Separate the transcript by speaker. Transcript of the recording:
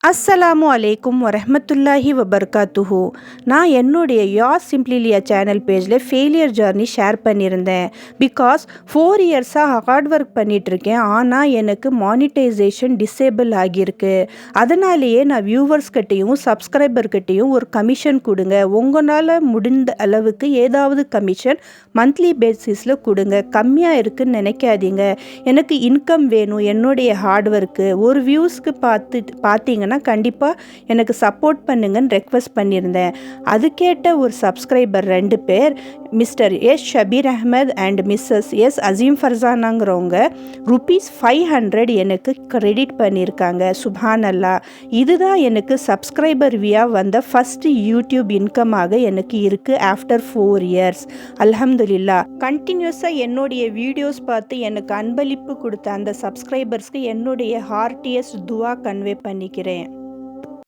Speaker 1: அஸ்ஸலாமு அலைக்கும் வரஹ்மத்துல்லாஹி வபர்காத்துஹு. நான் என்னுடைய யார் சிம்பிளிலியா சேனல் பேஜில் ஃபெயிலியர் ஜர்னி ஷேர் பண்ணியிருந்தேன். பிகாஸ் 4 இயர்ஸாக ஹார்ட் ஒர்க் பண்ணிகிட்ருக்கேன். ஆனால் எனக்கு மானிட்டைசேஷன் டிசேபிள் ஆகியிருக்கு. அதனாலேயே நான் வியூவர்ஸ்கிட்டையும் சப்ஸ்கிரைபர்கிட்டையும் ஒரு கமிஷன் கொடுங்க, உங்களால் முடிந்த அளவுக்கு ஏதாவது கமிஷன் மந்த்லி பேசிஸில் கொடுங்க, கம்மியாக இருக்குதுன்னு நினைக்காதீங்க. எனக்கு இன்கம் வேணும். என்னுடைய ஹார்ட் ஒர்க்கு ஒரு வியூஸ்க்கு பார்த்தீங்கன்னா கண்டிப்பாக எனக்கு சப்போர்ட் பண்ணுங்கன்னு ரெக்வஸ்ட் பண்ணியிருந்தேன். அது கேட்ட ஒரு சப்ஸ்கிரைபர் 2 பேர், mister S Shabir Ahmad and Mrs S Azeem ஃபர்சானாங்கிறவங்க ₹500 எனக்கு கிரெடிட் பண்ணியிருக்காங்க. சுப்ஹான் அல்லாஹ். இதுதான் எனக்கு சப்ஸ்கிரைபர் வியாக வந்த ஃபஸ்ட்டு யூடியூப் இன்கமாக எனக்கு இருக்குது ஆஃப்டர் 4 இயர்ஸ். அல்ஹம்துலில்லாஹ். கண்டினியூஸாக என்னுடைய வீடியோஸ் பார்த்து எனக்கு அன்பளிப்பு கொடுத்த அந்த சப்ஸ்கிரைபர்ஸ்க்கு என்னுடைய ஹார்ட்டியஸ்ட் துவா கன்வே பண்ணிக்கிறேன்.